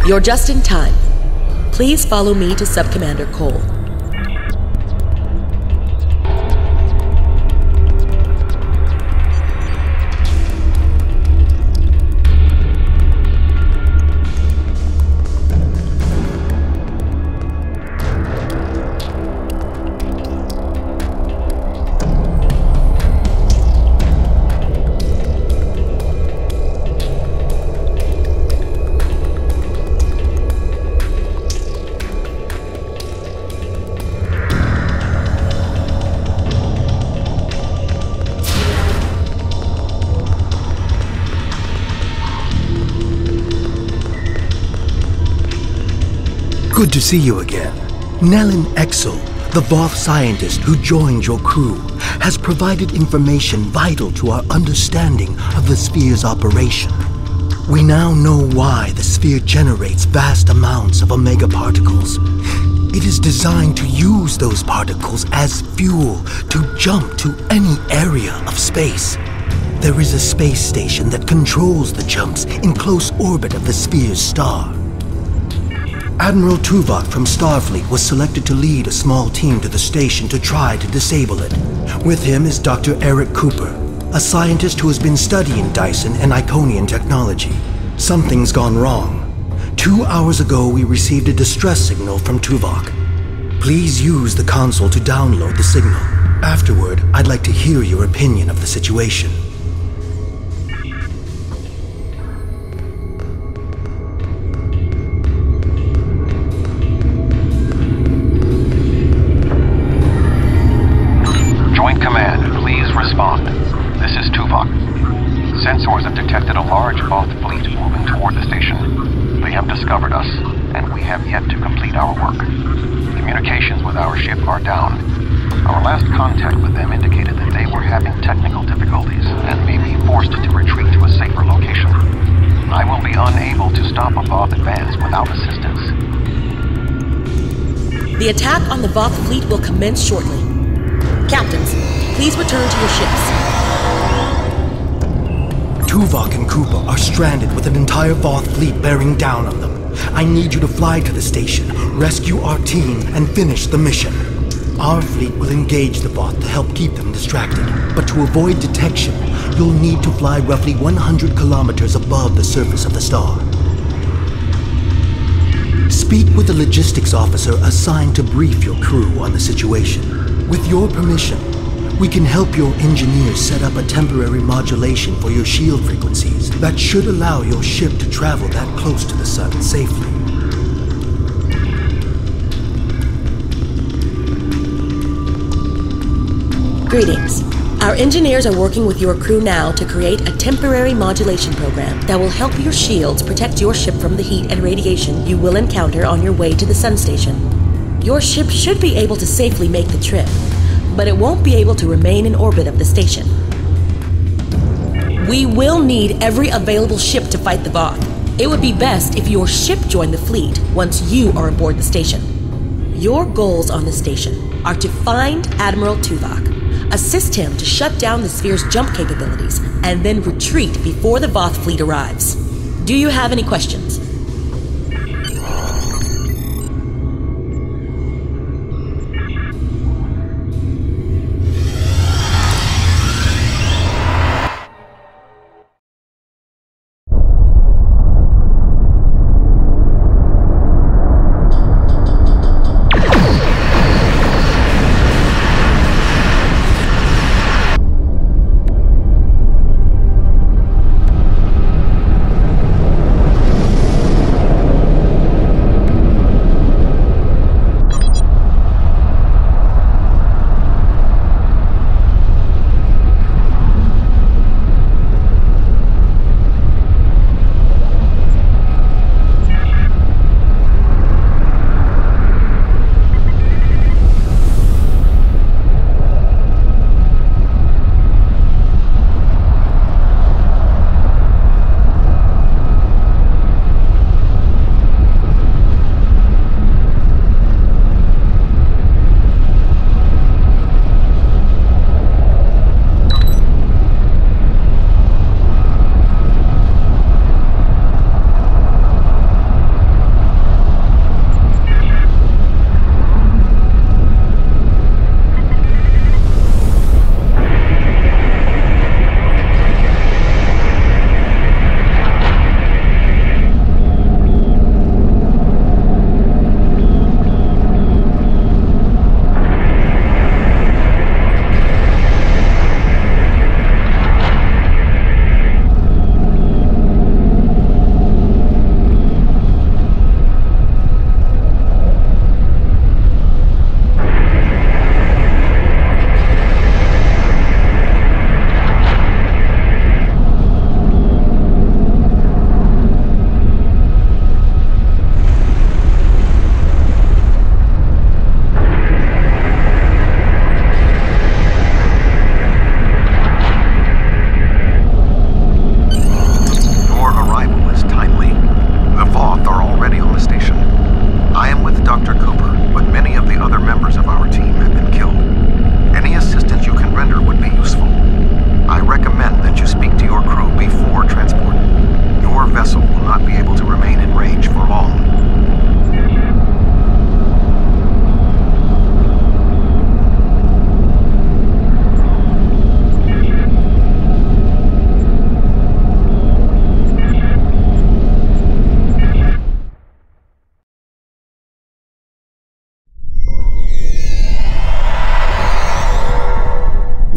You're just in time. Please follow me to Sub-Commander Cole. Good to see you again. Nellen Exel, the Voth scientist who joined your crew, has provided information vital to our understanding of the sphere's operation. We now know why the sphere generates vast amounts of omega particles. It is designed to use those particles as fuel to jump to any area of space. There is a space station that controls the jumps in close orbit of the sphere's star. Admiral Tuvok from Starfleet was selected to lead a small team to the station to try to disable it. With him is Dr. Eric Cooper, a scientist who has been studying Dyson and Iconian technology. Something's gone wrong. 2 hours ago, we received a distress signal from Tuvok. Please use the console to download the signal. Afterward, I'd like to hear your opinion of the situation. Respond. This is Tuvok. Sensors have detected a large Voth fleet moving toward the station. They have discovered us, and we have yet to complete our work. Communications with our ship are down. Our last contact with them indicated that they were having technical difficulties and may be forced to retreat to a safer location. I will be unable to stop a Voth advance without assistance. The attack on the Voth fleet will commence shortly. Captains, please return to your ships. Tuvok and Cooper are stranded with an entire Voth fleet bearing down on them. I need you to fly to the station, rescue our team, and finish the mission. Our fleet will engage the Voth to help keep them distracted. But to avoid detection, you'll need to fly roughly 100 kilometers above the surface of the star. Speak with the logistics officer assigned to brief your crew on the situation. With your permission, we can help your engineers set up a temporary modulation for your shield frequencies that should allow your ship to travel that close to the sun safely. Greetings. Our engineers are working with your crew now to create a temporary modulation program that will help your shields protect your ship from the heat and radiation you will encounter on your way to the sun station. Your ship should be able to safely make the trip, but it won't be able to remain in orbit of the station. We will need every available ship to fight the Voth. It would be best if your ship joined the fleet once you are aboard the station. Your goals on the station are to find Admiral Tuvok, assist him to shut down the sphere's jump capabilities, and then retreat before the Voth fleet arrives. Do you have any questions?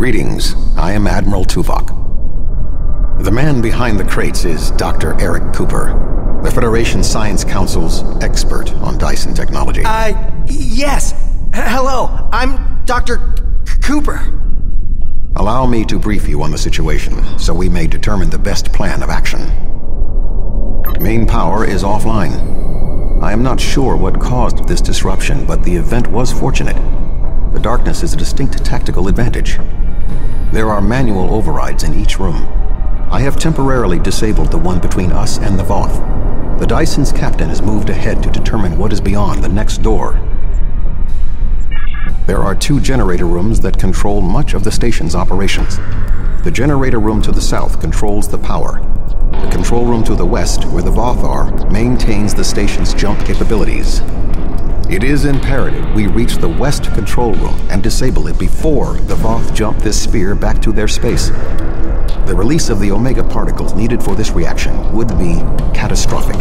Greetings, I am Admiral Tuvok. The man behind the crates is Dr. Eric Cooper, the Federation Science Council's expert on Dyson technology. Yes. Hello, I'm Dr. Cooper. Allow me to brief you on the situation, so we may determine the best plan of action. Main power is offline. I am not sure what caused this disruption, but the event was fortunate. The darkness is a distinct tactical advantage. There are manual overrides in each room. I have temporarily disabled the one between us and the Voth. The Dyson's captain has moved ahead to determine what is beyond the next door. There are 2 generator rooms that control much of the station's operations. The generator room to the south controls the power. The control room to the west, where the Voth are, maintains the station's jump capabilities. It is imperative we reach the west control room and disable it before the Voth jump this sphere back to their space. The release of the Omega particles needed for this reaction would be catastrophic.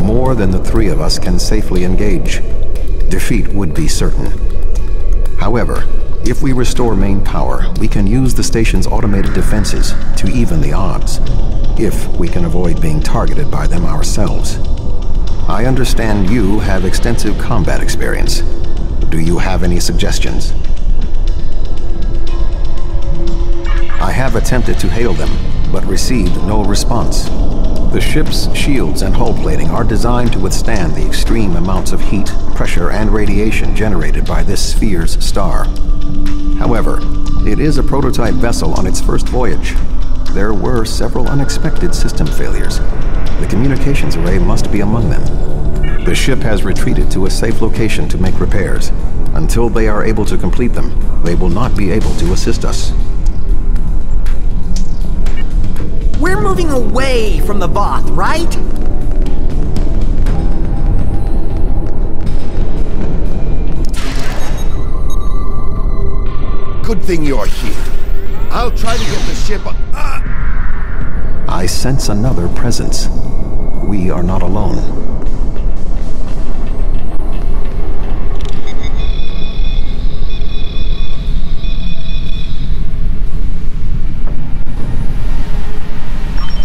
More than the 3 of us can safely engage. Defeat would be certain. However, if we restore main power, we can use the station's automated defenses to even the odds, if we can avoid being targeted by them ourselves. I understand you have extensive combat experience. Do you have any suggestions? I have attempted to hail them, but received no response. The ship's shields and hull plating are designed to withstand the extreme amounts of heat, pressure, and radiation generated by this sphere's star. However, it is a prototype vessel on its first voyage. There were several unexpected system failures. The communications array must be among them. The ship has retreated to a safe location to make repairs. Until they are able to complete them, they will not be able to assist us. We're moving away from the Voth, right? Good thing you're here. I'll try to get the ship... I sense another presence. We are not alone.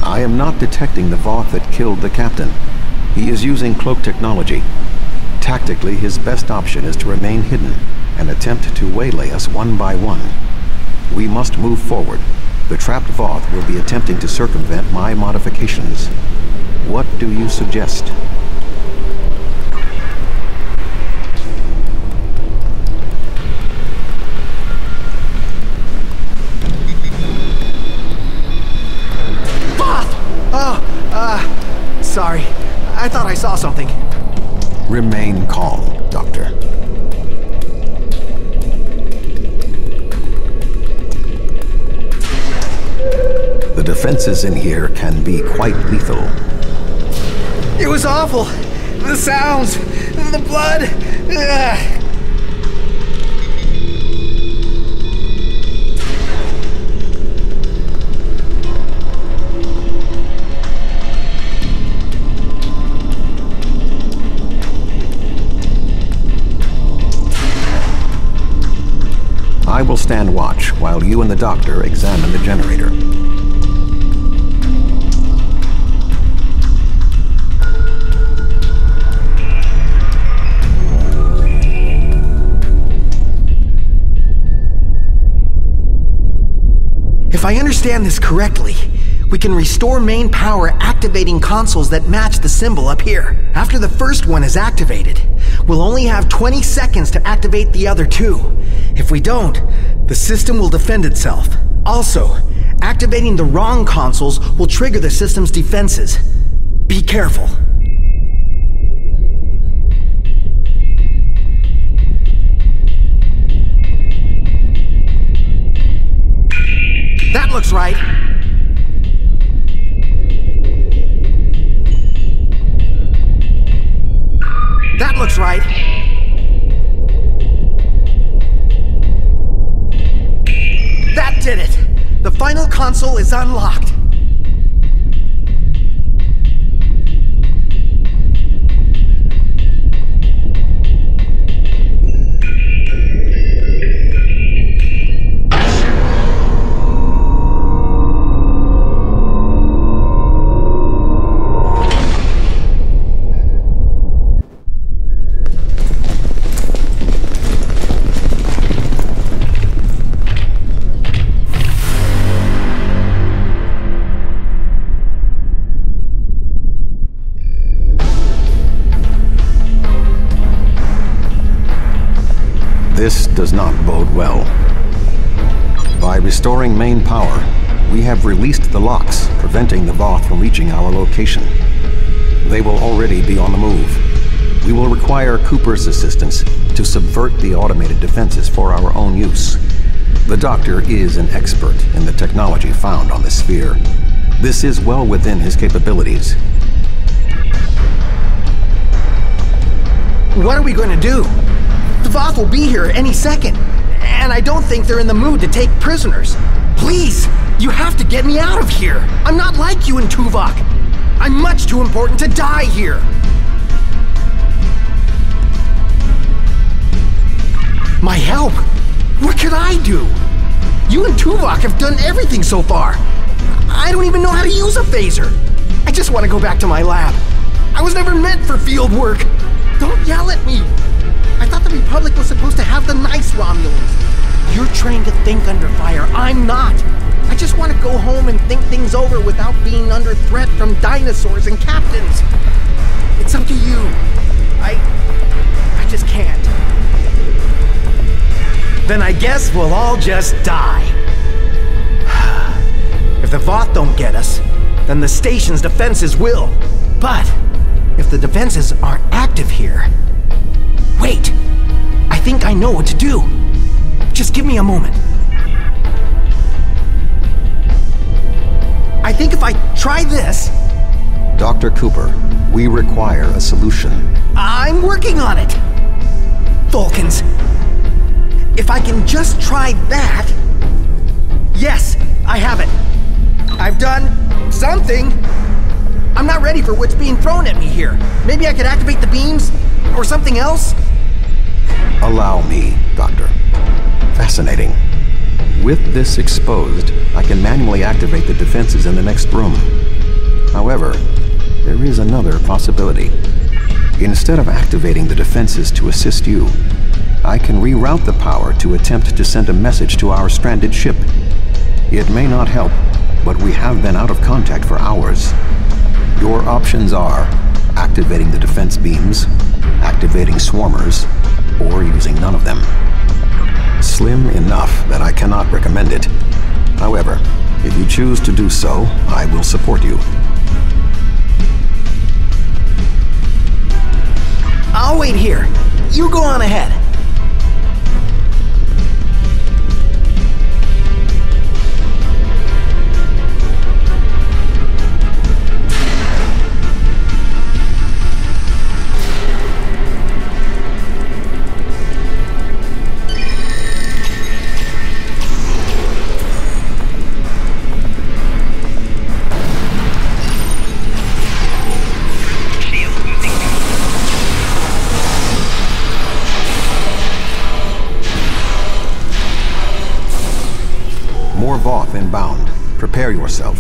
I am not detecting the Voth that killed the captain. He is using cloak technology. Tactically, his best option is to remain hidden and attempt to waylay us one by one. We must move forward. The trapped Voth will be attempting to circumvent my modifications. What do you suggest? Sorry. I thought I saw something. Remain calm, Doctor. The defenses in here can be quite lethal. It was awful. The sounds, the blood. Ugh. I will stand watch while you and the doctor examine the generator. If I understand this correctly, we can restore main power activating consoles that match the symbol up here. After the first one is activated, we'll only have 20 seconds to activate the other 2. If we don't, the system will defend itself. Also, activating the wrong consoles will trigger the system's defenses. Be careful. That looks right. That looks right. That did it! The final console is unlocked. This does not bode well. By restoring main power, we have released the locks, preventing the Voth from reaching our location. They will already be on the move. We will require Cooper's assistance to subvert the automated defenses for our own use. The Doctor is an expert in the technology found on the sphere. This is well within his capabilities. What are we going to do? The Voth will be here any second, and I don't think they're in the mood to take prisoners. Please, you have to get me out of here. I'm not like you and Tuvok. I'm much too important to die here. My help? What could I do? You and Tuvok have done everything so far. I don't even know how to use a phaser. I just want to go back to my lab. I was never meant for field work. Don't yell at me. I thought the Republic was supposed to have the nice Romulans. You're trained to think under fire. I'm not. I just want to go home and think things over without being under threat from dinosaurs and captains. It's up to you. I just can't. Then I guess we'll all just die. If the Voth don't get us, then the station's defenses will. But if the defenses aren't active here... Wait! I think I know what to do. Just give me a moment. I think if I try this... Dr. Cooper, we require a solution. I'm working on it! Vulcans. If I can just try that... Yes, I have it. I've done something. I'm not ready for what's being thrown at me here. Maybe I could activate the beams? Or something else? Allow me, Doctor. Fascinating. With this exposed, I can manually activate the defenses in the next room. However, there is another possibility. Instead of activating the defenses to assist you, I can reroute the power to attempt to send a message to our stranded ship. It may not help, but we have been out of contact for hours. Your options are activating the defense beams, activating swarmers, or using none of them. Slim enough that I cannot recommend it. However, if you choose to do so, I will support you. I'll wait here. You go on ahead. More Voth inbound. Prepare yourself.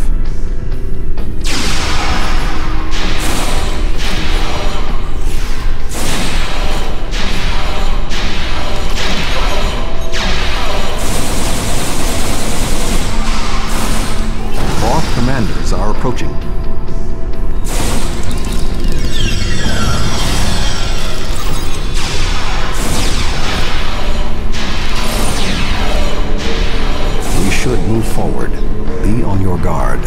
Voth commanders are approaching. Should move forward. Be on your guard.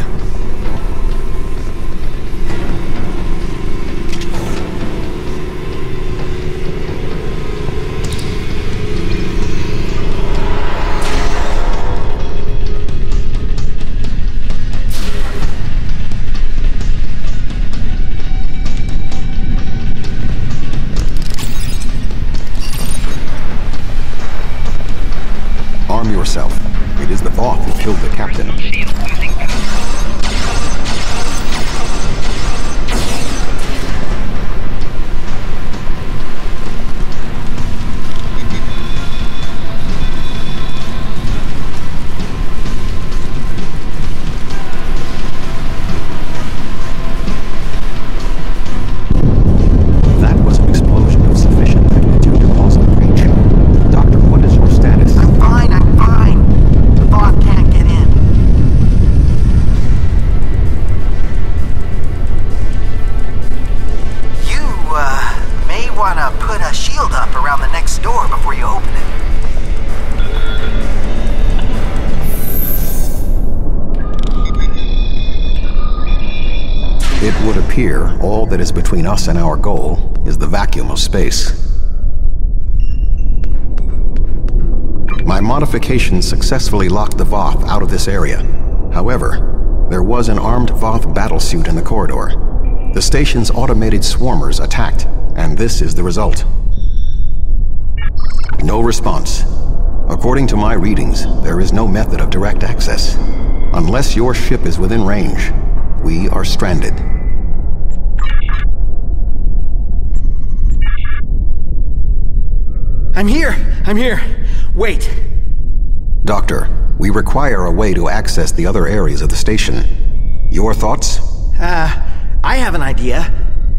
Arm yourself. It is the Voth who killed the captain. That was an explosion of sufficient magnitude to cause a breach. Doctor, what is your status? I'm fine. The Voth can't get in. you open it. It would appear all that is between us and our goal is the vacuum of space. My modifications successfully locked the Voth out of this area. However, there was an armed Voth battlesuit in the corridor. The station's automated swarmers attacked, and this is the result. No response. According to my readings, there is no method of direct access. Unless your ship is within range, we are stranded. I'm here! Wait! Doctor, we require a way to access the other areas of the station. Your thoughts? I have an idea,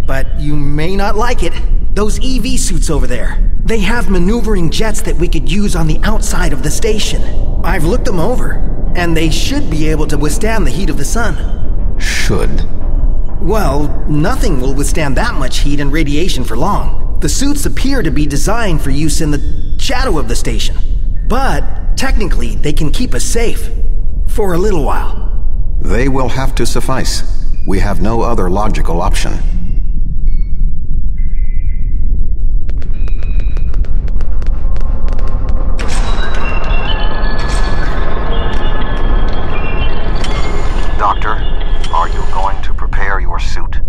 but you may not like it. Those EV suits over there. They have maneuvering jets that we could use on the outside of the station. I've looked them over, and they should be able to withstand the heat of the sun. Should? Well, nothing will withstand that much heat and radiation for long. The suits appear to be designed for use in the shadow of the station. But, technically, they can keep us safe. For a little while. They will have to suffice. We have no other logical option. Doctor, are you going to prepare your suit?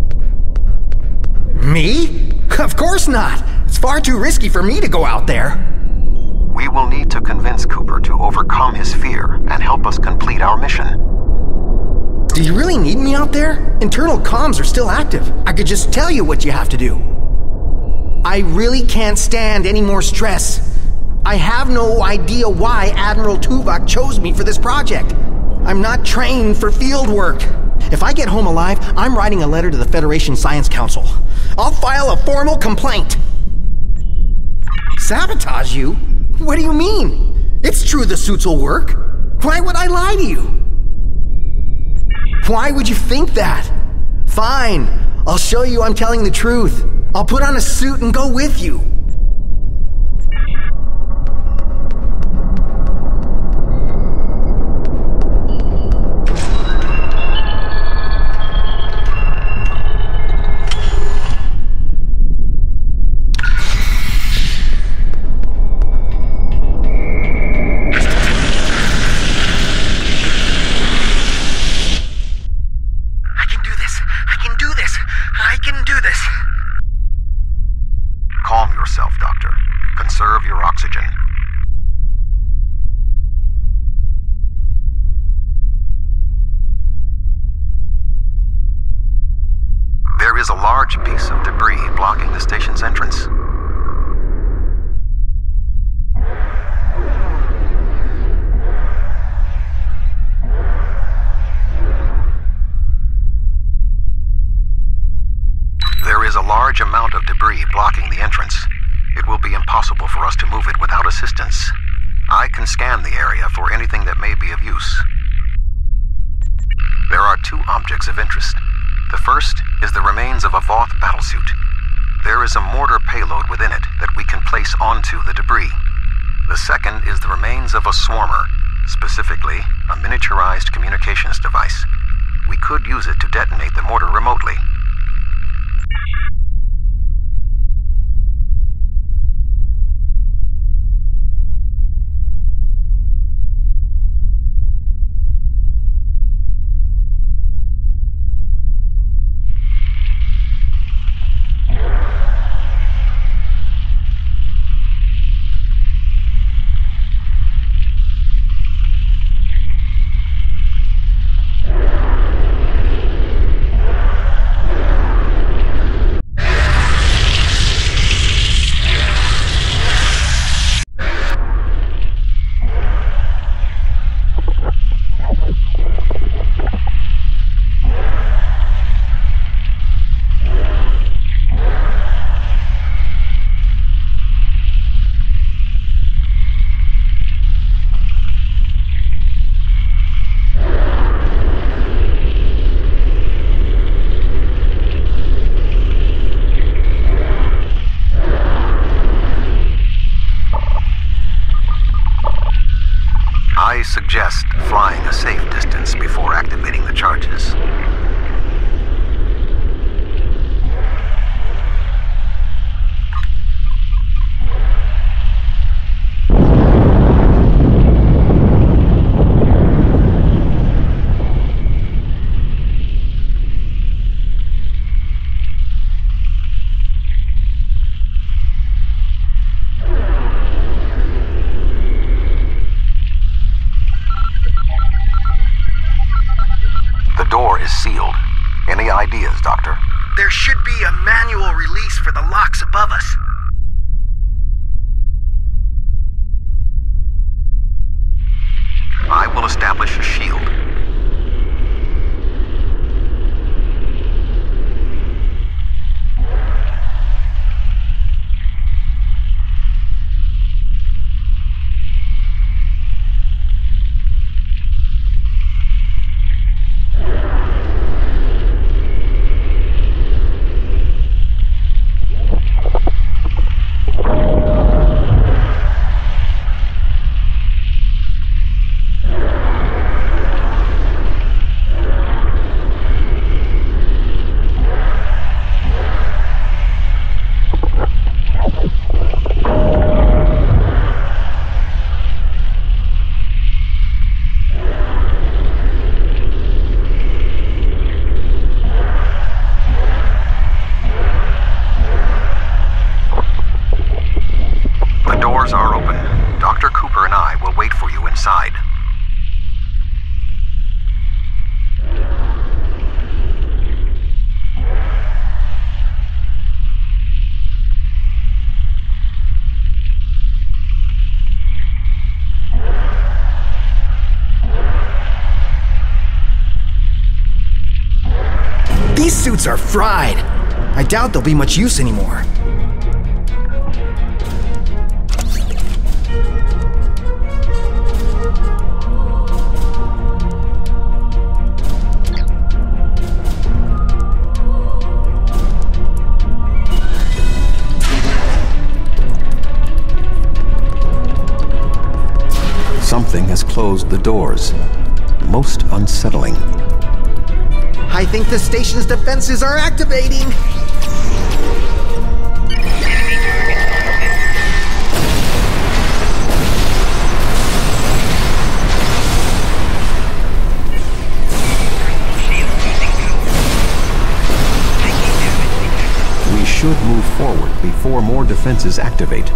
Me? Of course not! It's far too risky for me to go out there. We will need to convince Cooper to overcome his fear and help us complete our mission. Do you really need me out there? Internal comms are still active. I could just tell you what you have to do. I really can't stand any more stress. I have no idea why Admiral Tuvok chose me for this project. I'm not trained for field work. If I get home alive, I'm writing a letter to the Federation Science Council. I'll file a formal complaint. Sabotage you? What do you mean? It's true the suits will work. Why would I lie to you? Why would you think that? Fine, I'll show you I'm telling the truth. I'll put on a suit and go with you. Calm yourself, Doctor. Conserve your oxygen. There is a large piece of debris blocking the station's entrance. There is a large amount of debris blocking the entrance. It will be impossible for us to move it without assistance. I can scan the area for anything that may be of use. There are two objects of interest. The first is the remains of a Voth battlesuit. There is a mortar payload within it that we can place onto the debris. The second is the remains of a swarmer, specifically a miniaturized communications device. We could use it to detonate the mortar remotely. I suggest flying a safe distance before activating the charges. Sealed. Any ideas, Doctor? There should be a manual release for the locks above us. I will establish a shield. Are open. Dr. Cooper and I will wait for you inside. These suits are fried. I doubt they'll be much use anymore. Something has closed the doors. Most unsettling. I think the station's defenses are activating. We should move forward before more defenses activate.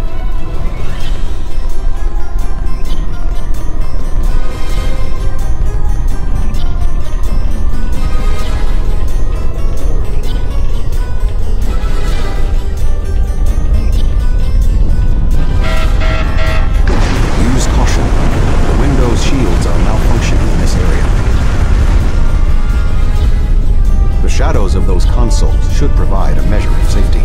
Shadows of those consoles should provide a measure of safety.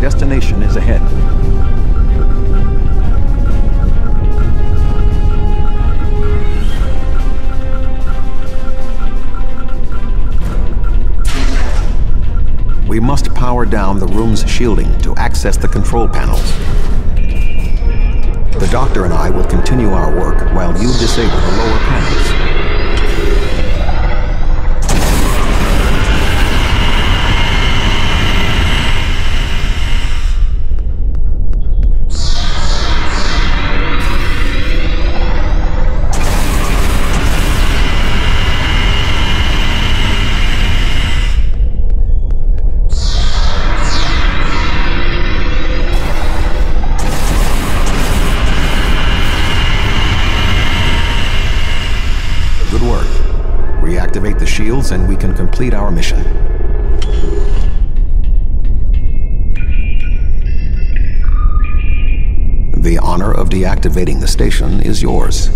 Destination is ahead. We must power down the room's shielding to access the control panels. The Doctor and I will continue our work while you disable the lower panels. Reactivate the shields and we can complete our mission. The The honor of deactivating the station is yours.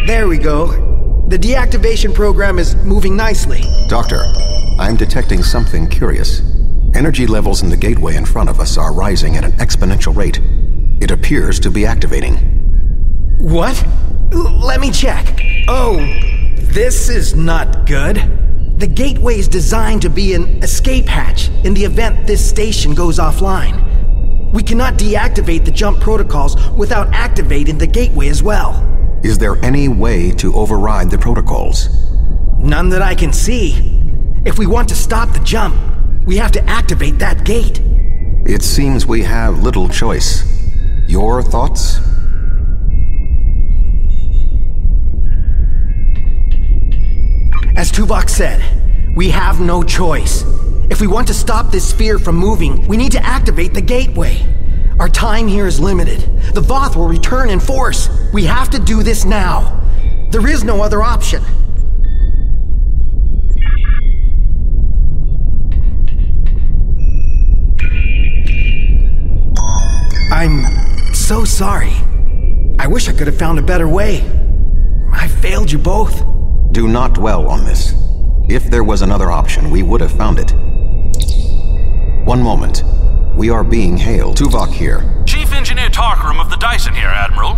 There we go. The deactivation program is moving nicely. Doctor, I'm detecting something curious. Energy levels in the gateway in front of us are rising at an exponential rate. It appears to be activating. What? Let me check. Oh, this is not good. The gateway is designed to be an escape hatch in the event this station goes offline. We cannot deactivate the jump protocols without activating the gateway as well. Is there any way to override the protocols? None that I can see. If we want to stop the jump, we have to activate that gate. It seems we have little choice. Your thoughts? As Tuvok said, we have no choice. If we want to stop this sphere from moving, we need to activate the gateway. Our time here is limited. The Voth will return in force. We have to do this now. There is no other option. I'm so sorry. I wish I could have found a better way. I failed you both. Do not dwell on this. If there was another option, we would have found it. One moment. We are being hailed. Tuvok here. Chief Engineer Tarkram of the Dyson here, Admiral.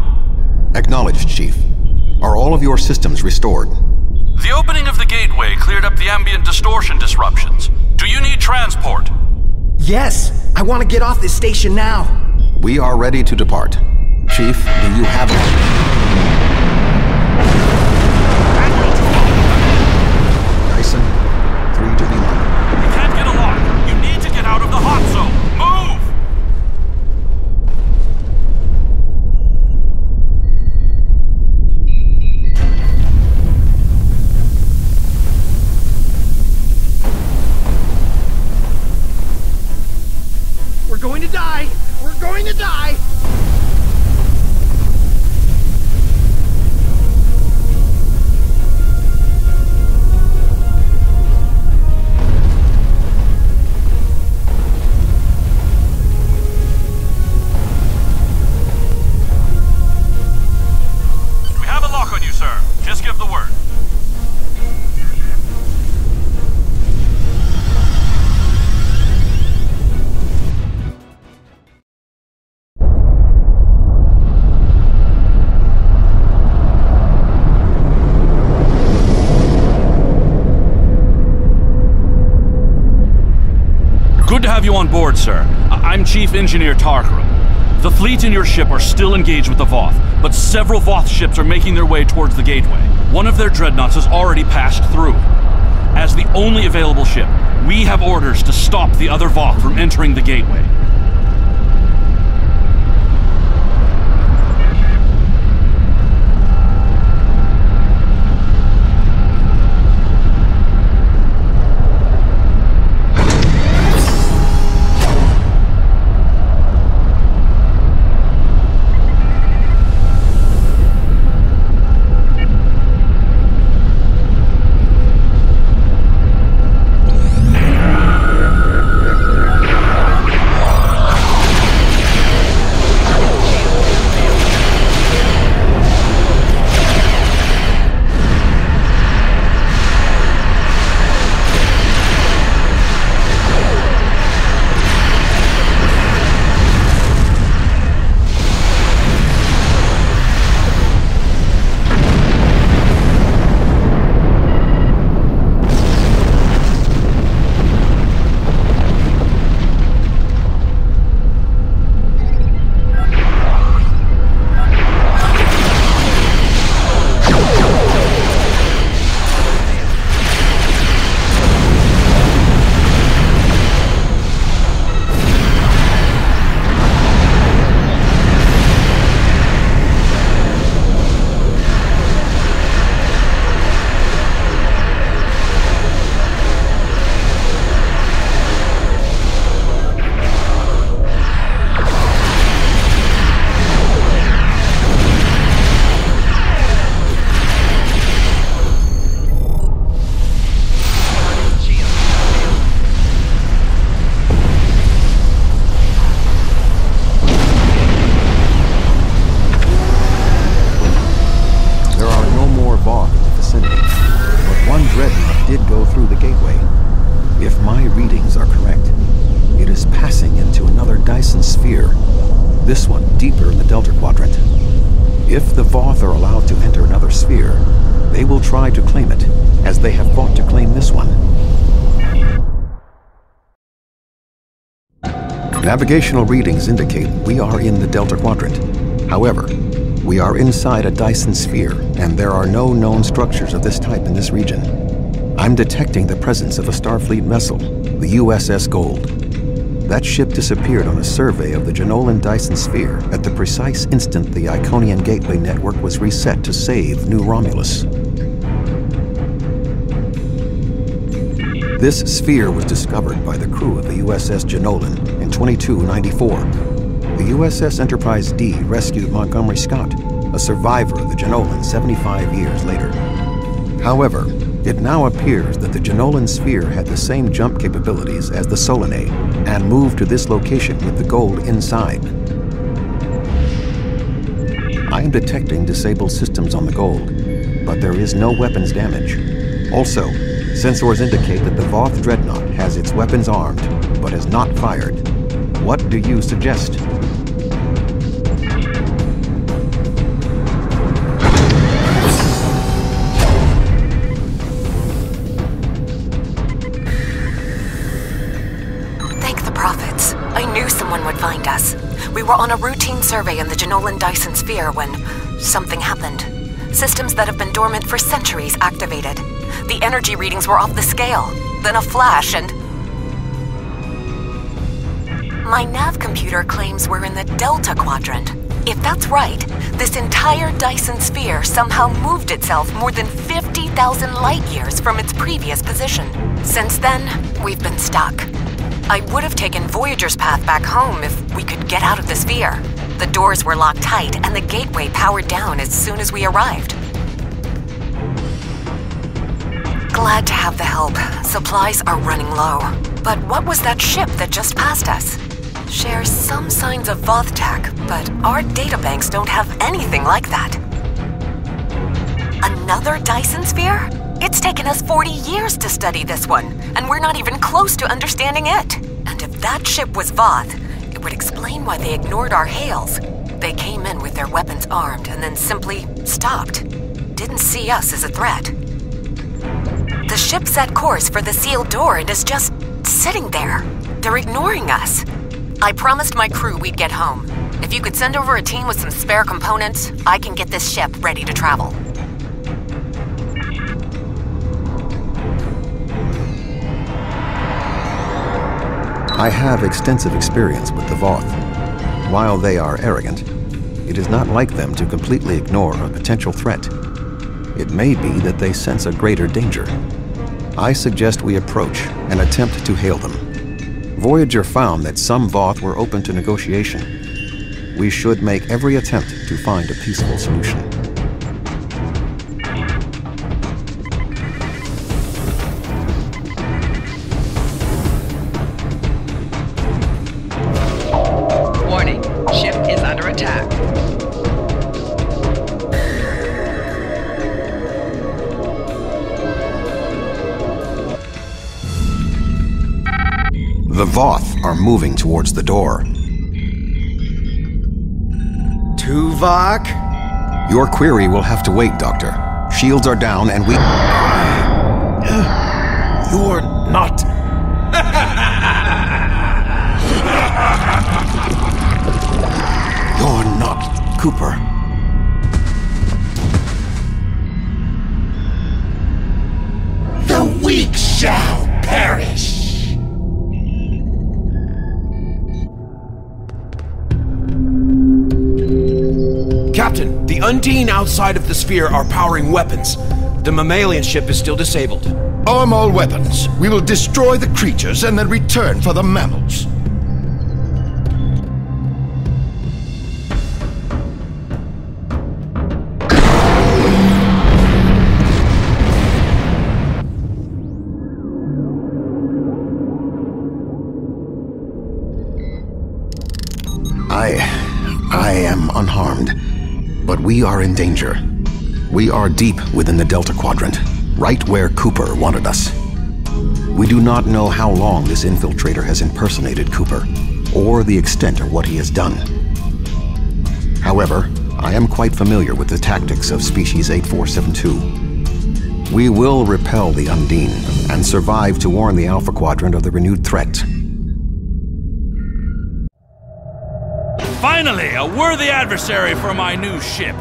Acknowledged, Chief. Are all of your systems restored? The opening of the gateway cleared up the ambient distortion disruptions. Do you need transport? Yes, I want to get off this station now. We are ready to depart. Chief, do you have Dyson, 3 to be on. You can't get a lock. You need to get out of the hot zone. Move! We're going to die! We're going to die! We have a lock on you, sir. Just give the word. Good to have you on board, sir. I'm Chief Engineer Tarkram. The fleet and your ship are still engaged with the Voth, but several Voth ships are making their way towards the gateway. One of their dreadnoughts has already passed through. As the only available ship, we have orders to stop the other Voth from entering the gateway. are correct. It is passing into another Dyson sphere. This one deeper in the Delta Quadrant. If the Voth are allowed to enter another sphere, they will try to claim it, as they have fought to claim this one. Navigational readings indicate we are in the Delta Quadrant. However, we are inside a Dyson sphere, and there are no known structures of this type in this region. I'm detecting the presence of a Starfleet vessel, the USS Gold. That ship disappeared on a survey of the Jenolan Dyson sphere at the precise instant the Iconian Gateway network was reset to save New Romulus. This sphere was discovered by the crew of the USS Jenolan in 2294. The USS Enterprise D rescued Montgomery Scott, a survivor of the Jenolan 75 years later. However, it now appears that the Jenolan sphere had the same jump capabilities as the Solanae and moved to this location with the Gold inside. I am detecting disabled systems on the Gold, but there is no weapons damage. Also, sensors indicate that the Voth Dreadnought has its weapons armed, but has not fired. What do you suggest? Thank the prophets. I knew someone would find us. We were on a routine survey in the Jenolan Dyson sphere when something happened. Systems that have been dormant for centuries activated. The energy readings were off the scale. Then a flash and... My nav computer claims we're in the Delta Quadrant. If that's right, this entire Dyson sphere somehow moved itself more than 50,000 light years from its previous position. Since then, we've been stuck. I would have taken Voyager's path back home if we could get out of the sphere. The doors were locked tight and the gateway powered down as soon as we arrived. Glad to have the help. Supplies are running low. But what was that ship that just passed us? Shares some signs of Voth tech, but our databanks don't have anything like that. Another Dyson sphere? It's taken us 40 years to study this one, and we're not even close to understanding it. And if that ship was Voth, it would explain why they ignored our hails. They came in with their weapons armed and then simply stopped. Didn't see us as a threat. The ship set course for the sealed door and is just sitting there. They're ignoring us. I promised my crew we'd get home. If you could send over a team with some spare components, I can get this ship ready to travel. I have extensive experience with the Voth. While they are arrogant, it is not like them to completely ignore a potential threat. It may be that they sense a greater danger. I suggest we approach and attempt to hail them. Voyager found that some Voth were open to negotiation. We should make every attempt to find a peaceful solution. Warning, ship is under attack. The Voth are moving towards the door. Tuvok? Your query will have to wait, Doctor. Shields are down and we... You're not... You're not Cooper. The weak shall perish! Captain, the Undine outside of the sphere are powering weapons. The mammalian ship is still disabled. Arm all weapons. We will destroy the creatures and then return for the mammals. I am unharmed, but we are in danger. We are deep within the Delta Quadrant, right where Cooper wanted us. We do not know how long this infiltrator has impersonated Cooper, or the extent of what he has done. However, I am quite familiar with the tactics of Species 8472. We will repel the Undine and survive to warn the Alpha Quadrant of the renewed threat. Finally, a worthy adversary for my new ship.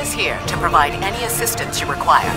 Is here to provide any assistance you require.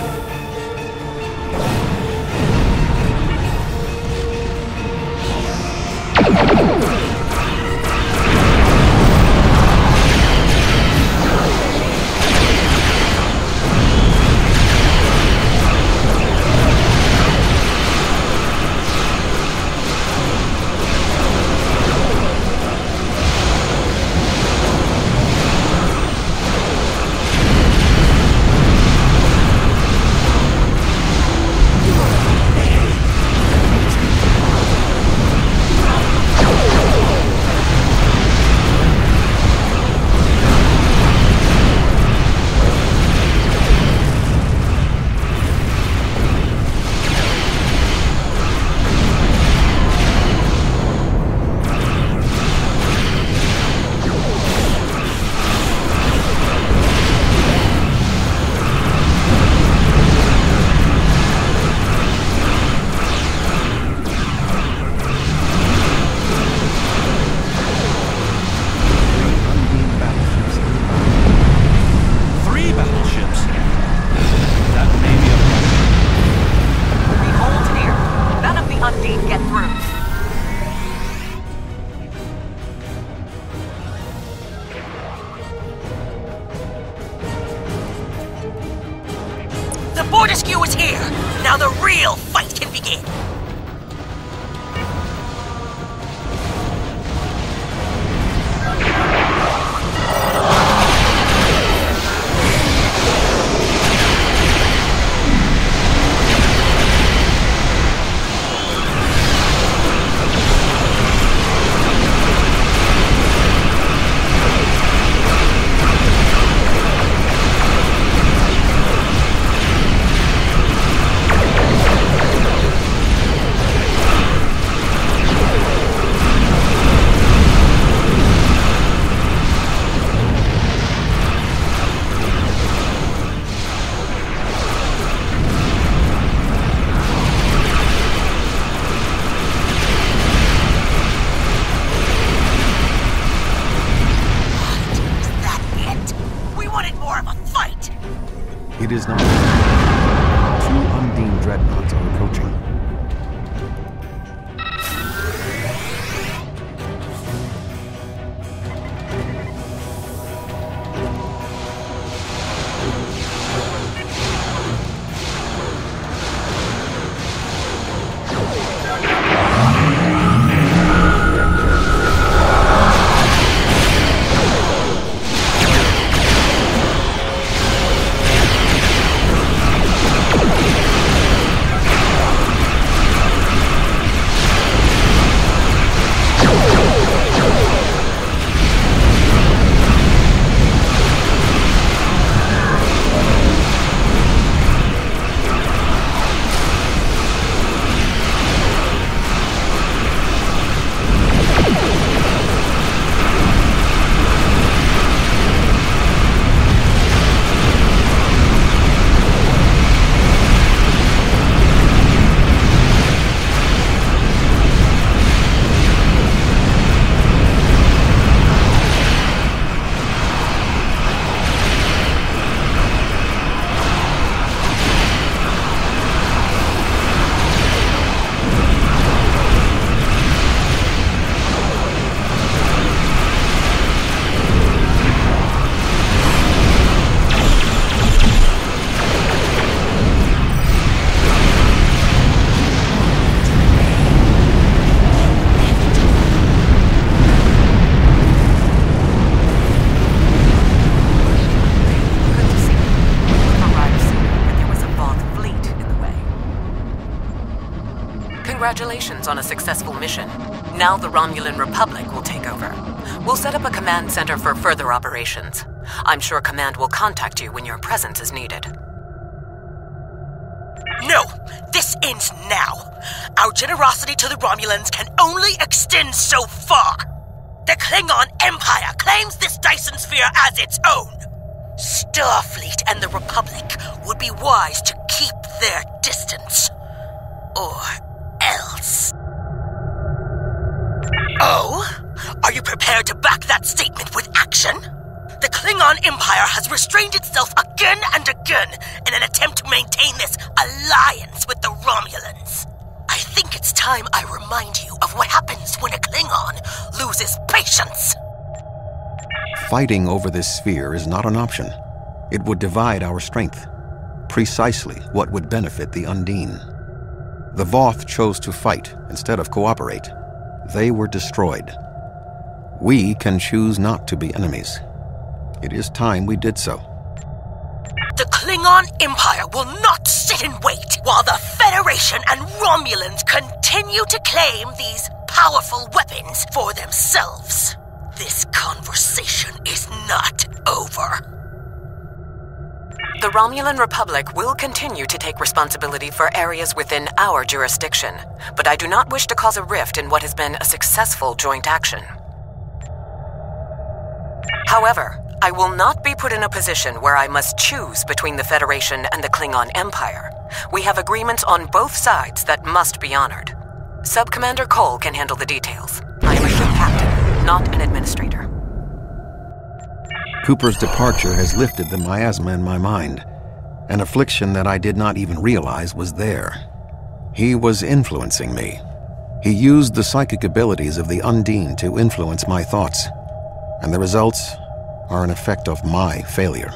Fortescue is here! Now the real fight can begin! It is not. 2 Undine dreadnoughts are approaching. Congratulations on a successful mission. Now the Romulan Republic will take over. We'll set up a command center for further operations. I'm sure Command will contact you when your presence is needed. No! This ends now! Our generosity to the Romulans can only extend so far! The Klingon Empire claims this Dyson Sphere as its own! Starfleet and the Republic would be wise to keep their distance. Or else. Oh? Are you prepared to back that statement with action? The Klingon Empire has restrained itself again and again in an attempt to maintain this alliance with the Romulans. I think it's time I remind you of what happens when a Klingon loses patience. Fighting over this sphere is not an option. It would divide our strength. Precisely what would benefit the Undine. The Voth chose to fight instead of cooperate. They were destroyed. We can choose not to be enemies. It is time we did so. The Klingon Empire will not sit and wait while the Federation and Romulans continue to claim these powerful weapons for themselves. This conversation is not over. The Romulan Republic will continue to take responsibility for areas within our jurisdiction, but I do not wish to cause a rift in what has been a successful joint action. However, I will not be put in a position where I must choose between the Federation and the Klingon Empire. We have agreements on both sides that must be honored. Sub-Commander Cole can handle the details. I am a ship captain, not an administrator. Cooper's departure has lifted the miasma in my mind, an affliction that I did not even realize was there. He was influencing me. He used the psychic abilities of the Undine to influence my thoughts, and the results are an effect of my failure.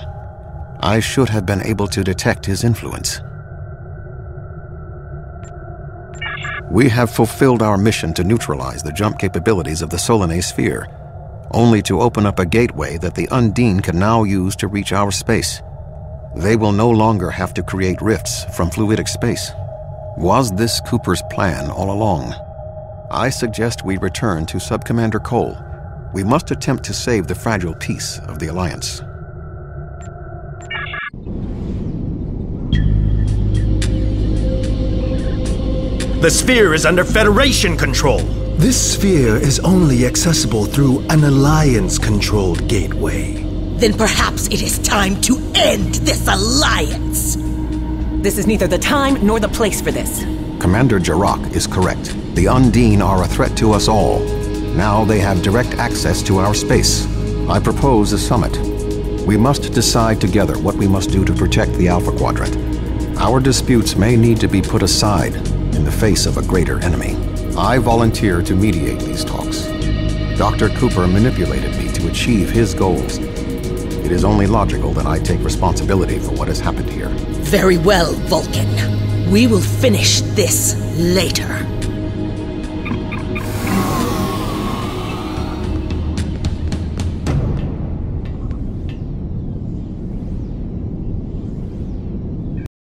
I should have been able to detect his influence. We have fulfilled our mission to neutralize the jump capabilities of the Solanae sphere, only to open up a gateway that the Undine can now use to reach our space. They will no longer have to create rifts from fluidic space. Was this Cooper's plan all along? I suggest we return to Sub-Commander Cole. We must attempt to save the fragile peace of the Alliance. The sphere is under Federation control. This sphere is only accessible through an Alliance-controlled gateway. Then perhaps it is time to end this alliance. This is neither the time nor the place for this. Commander Jarrah is correct. The Undine are a threat to us all. Now they have direct access to our space. I propose a summit. We must decide together what we must do to protect the Alpha Quadrant. Our disputes may need to be put aside in the face of a greater enemy. I volunteer to mediate these talks. Dr. Cooper manipulated me to achieve his goals. It is only logical that I take responsibility for what has happened here. Very well, Vulcan. We will finish this later.